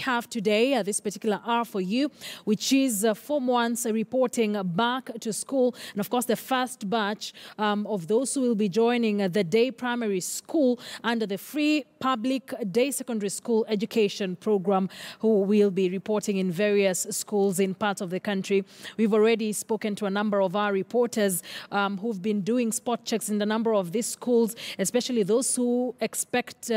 have today, this particular hour for you, which is Form 1s reporting back to school. And of course, the first batch of those who will be joining the day primary school under the free public day secondary school education program, who will be reporting in various schools in parts of the country. We've already spoken to a number of our reporters who've been doing spot checks in the number of these schools, especially those who expect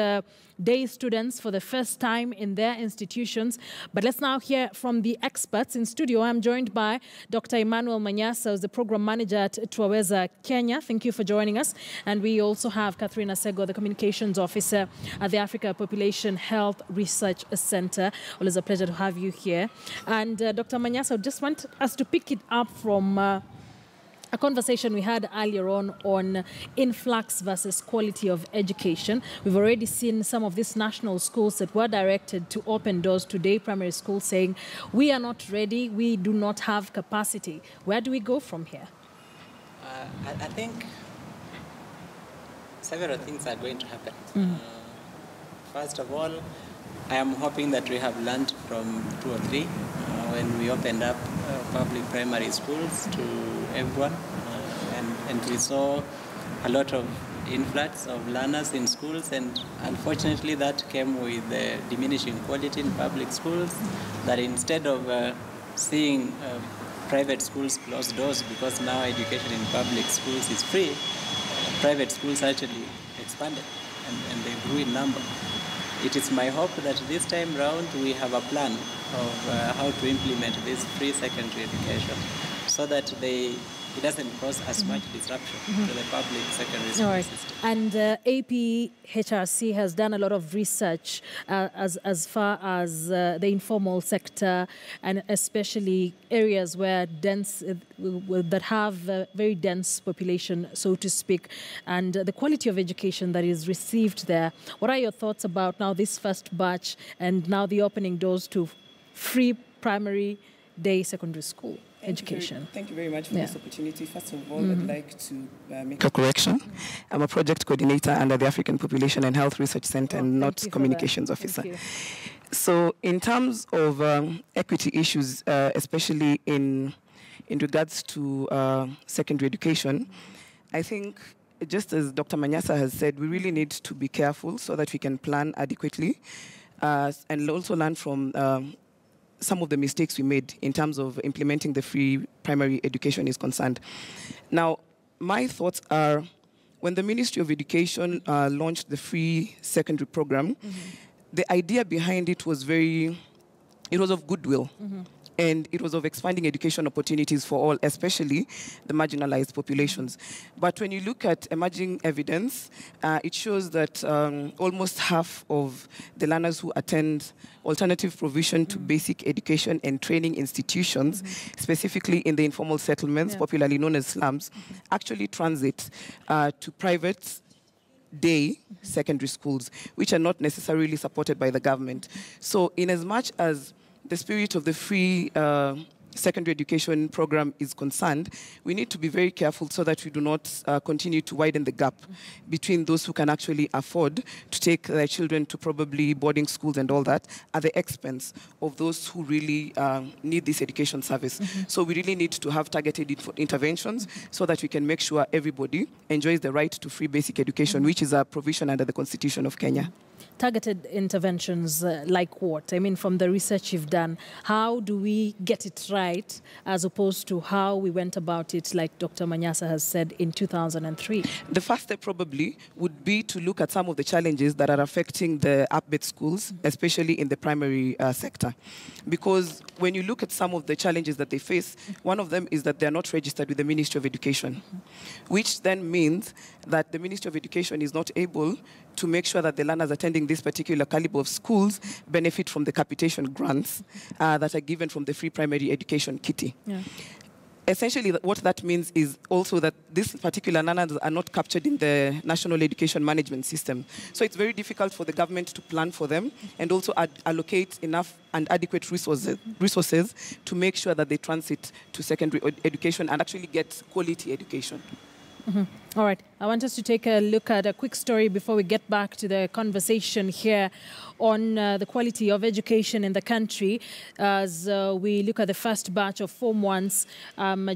day students for the first time in their institutions. But let's now hear from the experts. In studio, I'm joined by Dr. Emmanuel Manyasa, who's the program manager at Twaweza Kenya. Thank you for joining us. And we also have Catherine Asego, the communications officer at the Africa Population Health Research Center. Well, it's a pleasure to have you here. And Dr. Manyasa, I just want us to pick it up from a conversation we had earlier on influx versus quality of education. We've already seen some of these national schools that were directed to open doors to day primary schools saying, we are not ready, we do not have capacity. Where do we go from here? I think several things are going to happen. First of all, I am hoping that we have learned from 2 or 3 when we opened up public primary schools to everyone, and we saw a lot of influx of learners in schools, and unfortunately that came with diminishing quality in public schools, that instead of seeing private schools close doors because now education in public schools is free, private schools actually expanded and they grew in number. It is my hope that this time round we have a plan of how to implement this free secondary education so that it doesn't cause as much disruption to the public secondary school system. And APHRC has done a lot of research as far as the informal sector, and especially areas where that have very dense population, so to speak, and the quality of education that is received there. What are your thoughts about now this first batch and now the opening doors to free primary day secondary school education? Thank you very much for this opportunity. First of all, I'd like to make a correction. I'm a project coordinator under the African Population and Health Research Center and not communications officer. So in terms of equity issues, especially in regards to secondary education, I think just as Dr. Manyasa has said, we really need to be careful so that we can plan adequately and also learn from some of the mistakes we made in terms of implementing the free primary education is concerned. Now, my thoughts are, when the Ministry of Education launched the free secondary program, the idea behind it was of goodwill. And it was of expanding education opportunities for all, especially the marginalized populations. But when you look at emerging evidence, it shows that almost half of the learners who attend alternative provision to basic education and training institutions, specifically in the informal settlements, popularly known as slums, actually transit to private day secondary schools, which are not necessarily supported by the government. So in as much as the spirit of the free secondary education program is concerned, we need to be very careful so that we do not continue to widen the gap between those who can actually afford to take their children to probably boarding schools and all that at the expense of those who really need this education service. So we really need to have targeted interventions so that we can make sure everybody enjoys the right to free basic education, which is a provision under the Constitution of Kenya. Targeted interventions like what? I mean, from the research you've done, how do we get it right as opposed to how we went about it, like Dr. Manyasa has said, in 2003? The first step probably would be to look at some of the challenges that are affecting the up-based schools, especially in the primary sector. Because when you look at some of the challenges that they face, one of them is that they're not registered with the Ministry of Education, which then means that the Ministry of Education is not able to make sure that the learners attending this particular caliber of schools benefit from the capitation grants that are given from the free primary education kitty. Essentially, what that means is also that these particular learners are not captured in the National Education Management System. So it's very difficult for the government to plan for them and also allocate enough and adequate resources to make sure that they transit to secondary education and actually get quality education. All right. I want us to take a look at a quick story before we get back to the conversation here on the quality of education in the country as we look at the first batch of Form 1s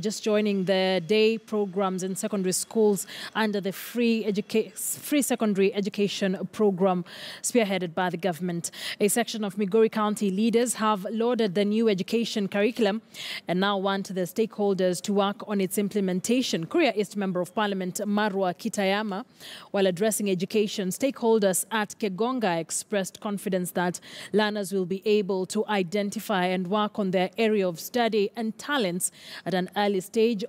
just joining the day programs in secondary schools under the free secondary education program spearheaded by the government. A section of Migori County leaders have lauded the new education curriculum and now want the stakeholders to work on its implementation. Korea East Member of Parliament Marwa Kitayama, while addressing education stakeholders at Kegonga, expressed confidence that learners will be able to identify and work on their area of study and talents at an early stage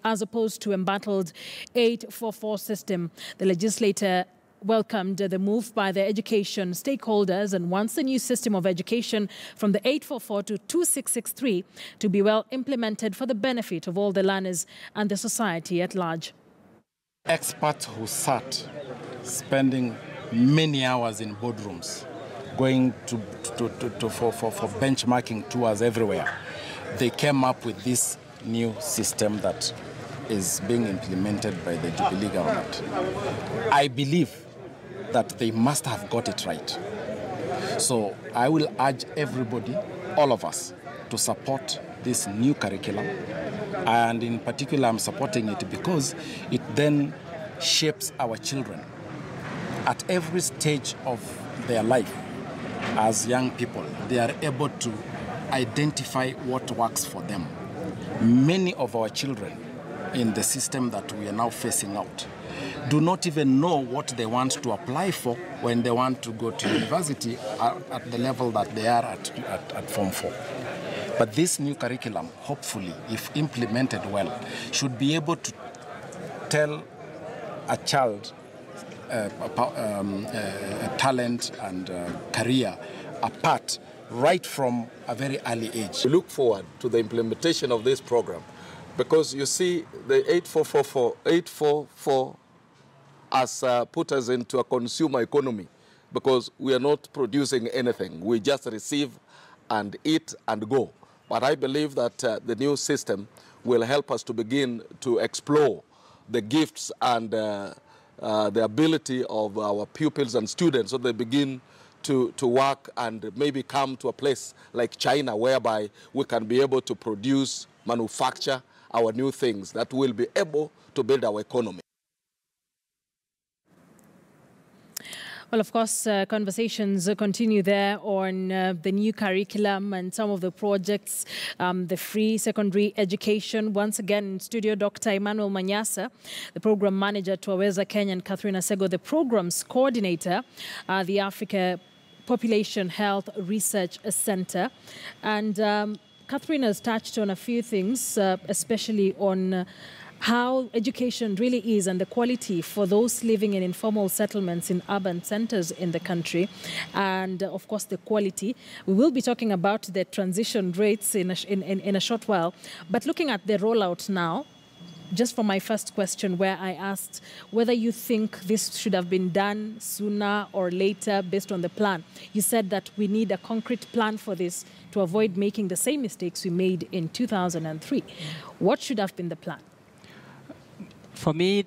as opposed to embattled 844 system. The legislator welcomed the move by the education stakeholders and wants the new system of education from the 844 to 2663 to be well implemented for the benefit of all the learners and the society at large. Experts who sat spending many hours in boardrooms, going for benchmarking tours everywhere, they came up with this new system that is being implemented by the Jubilee government. I believe that they must have got it right. So I will urge everybody, all of us, to support this new curriculum. And in particular, I'm supporting it because it then shapes our children at every stage of their life. As young people, they are able to identify what works for them. Many of our children in the system that we are now facing out do not even know what they want to apply for when they want to go to university at the level that they are at Form 4. But this new curriculum, hopefully, if implemented well, should be able to tell a child talent and career apart right from a very early age. We look forward to the implementation of this program because you see the 844 has put us into a consumer economy because we are not producing anything. We just receive and eat and go. But I believe that the new system will help us to begin to explore the gifts and the ability of our pupils and students so they begin to work and maybe come to a place like China whereby we can be able to produce, manufacture our new things that will be able to build our economy. Well, of course, conversations continue there on the new curriculum and some of the projects, the free secondary education. Once again, in studio, Dr. Emmanuel Manyasa, the program manager to Aweza Kenya, and Catherine Asego, the program's coordinator, the Africa Population Health Research Center. And Catherine has touched on a few things, especially on how education really is and the quality for those living in informal settlements in urban centers in the country. And of course, the quality. We will be talking about the transition rates in a short while. But looking at the rollout now, just for my first question where I asked whether you think this should have been done sooner or later based on the plan. You said that we need a concrete plan for this to avoid making the same mistakes we made in 2003. What should have been the plan? For me,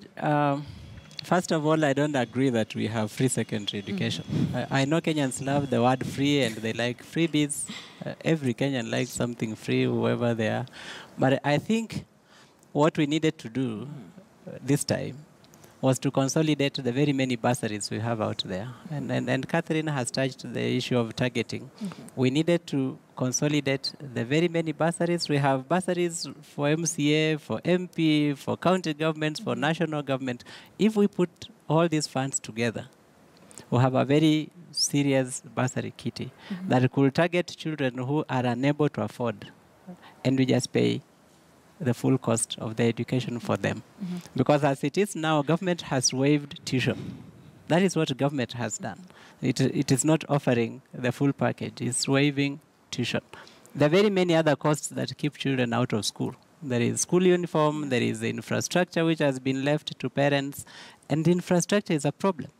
first of all, I don't agree that we have free secondary education. I know Kenyans love the word free and they like freebies. Every Kenyan likes something free, whoever they are. But I think what we needed to do this time was to consolidate the very many bursaries we have out there. And Catherine has touched the issue of targeting. We needed to consolidate the very many bursaries. We have bursaries for MCA, for MP, for county governments, for national government. If we put all these funds together, we have a very serious bursary kitty that could target children who are unable to afford, and we just pay the full cost of the education for them. Because as it is now, government has waived tuition. That is what government has done. It is not offering the full package. It's waiving tuition. There are very many other costs that keep children out of school. There is school uniform, there is the infrastructure which has been left to parents, and the infrastructure is a problem.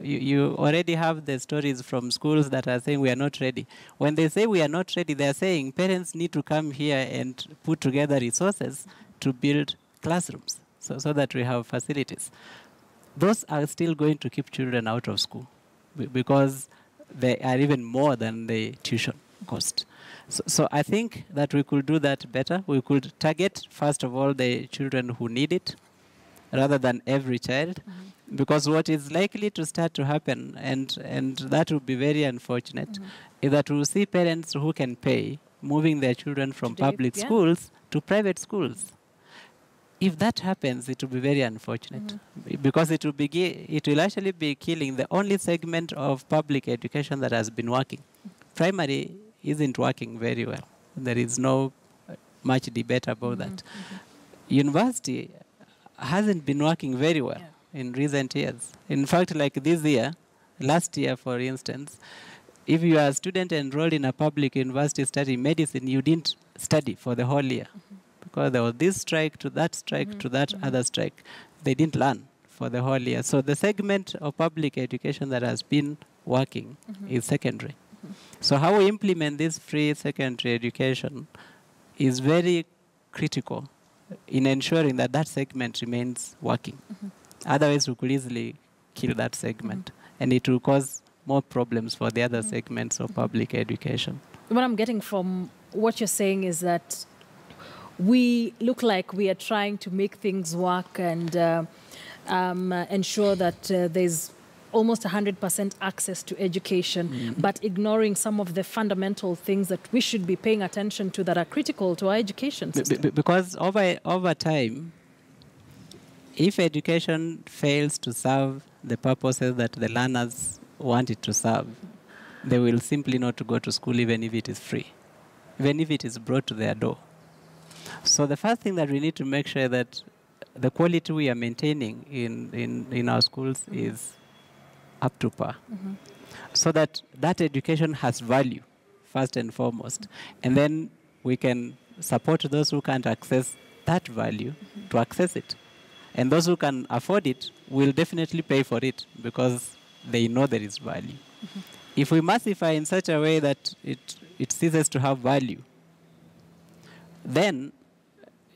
You already have the stories from schools that are saying we are not ready. When they say we are not ready, they are saying parents need to come here and put together resources to build classrooms. so that we have facilities. Those are still going to keep children out of school because they are even more than the tuition cost. So I think that we could do that better. We could target, first of all, the children who need it rather than every child. Because what is likely to start to happen, and that would be very unfortunate, is that we'll see parents who can pay moving their children from public schools to private schools. If that happens, it will be very unfortunate because it will actually be killing the only segment of public education that has been working. Primary isn't working very well. There is no much debate about that. University hasn't been working very well in recent years. In fact, like this year, last year, for instance, if you are a student enrolled in a public university studying medicine, you didn't study for the whole year because there was this strike to that strike to that other strike. They didn't learn for the whole year. So the segment of public education that has been working is secondary. So how we implement this free secondary education is very critical in ensuring that that segment remains working. Otherwise, we could easily kill that segment, and it will cause more problems for the other segments of public education. What I'm getting from what you're saying is that we look like we are trying to make things work and ensure that there's almost 100% access to education, but ignoring some of the fundamental things that we should be paying attention to that are critical to our education system. Because over time, if education fails to serve the purposes that the learners want it to serve, they will simply not go to school even if it is free, even if it is brought to their door. So the first thing that we need to make sure that the quality we are maintaining in our schools is up to par, so that that education has value, first and foremost. And then we can support those who can't access that value to access it. And those who can afford it will definitely pay for it because they know there is value. If we massify in such a way that it ceases to have value, then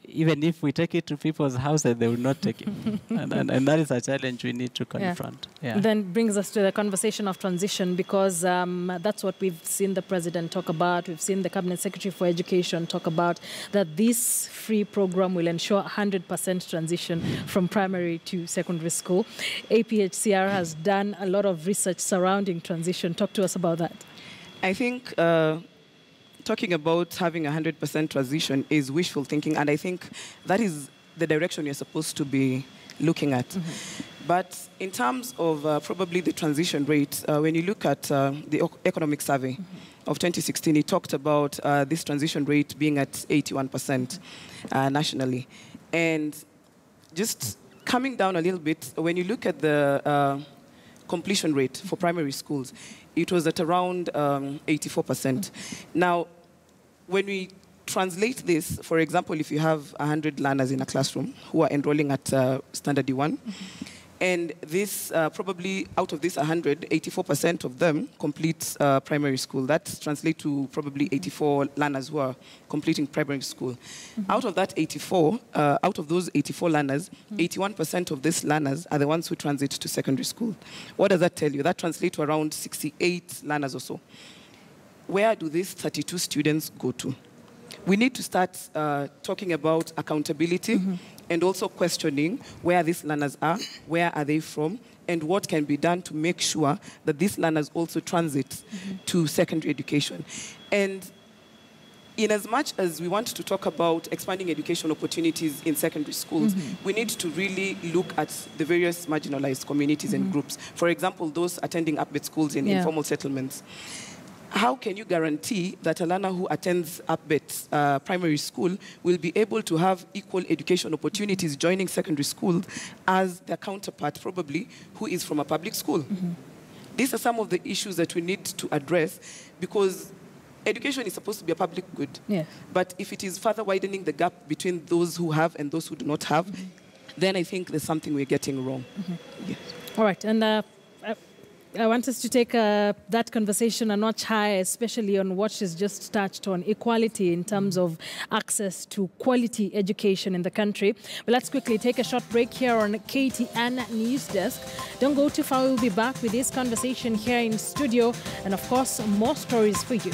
even if we take it to people's houses, they will not take it. and that is a challenge we need to confront. Then brings us to the conversation of transition, because that's what we've seen the President talk about. We've seen the Cabinet Secretary for Education talk about, that this free program will ensure 100% transition from primary to secondary school. APHCR has done a lot of research surrounding transition. Talk to us about that. I think talking about having 100% transition is wishful thinking, and I think that is the direction you're supposed to be looking at. But in terms of probably the transition rate, when you look at the economic survey of 2016, it talked about this transition rate being at 81% nationally. And just coming down a little bit, when you look at the completion rate for primary schools, it was at around 84%. Now, when we translate this, for example, if you have 100 learners in a classroom who are enrolling at Standard D1, and this probably out of this 100, 84% of them complete primary school. That translates to probably 84 learners who are completing primary school. Out of that 84, out of those 84 learners, 81% of these learners are the ones who transit to secondary school. What does that tell you? That translates to around 68 learners or so. Where do these 32 students go to? We need to start talking about accountability and also questioning where these learners are, where are they from, and what can be done to make sure that these learners also transit to secondary education. And in as much as we want to talk about expanding education opportunities in secondary schools, we need to really look at the various marginalized communities and groups. For example, those attending UPBET schools in informal settlements. How can you guarantee that a learner who attends UPBET primary school will be able to have equal education opportunities joining secondary school as their counterpart, probably, who is from a public school? These are some of the issues that we need to address, because education is supposed to be a public good. But if it is further widening the gap between those who have and those who do not have, then I think there's something we're getting wrong. All right, and I want us to take that conversation a notch higher, especially on what she's just touched on, equality in terms of access to quality education in the country. But let's quickly take a short break here on KTN News Desk. Don't go too far. We'll be back with this conversation here in studio and, of course, more stories for you.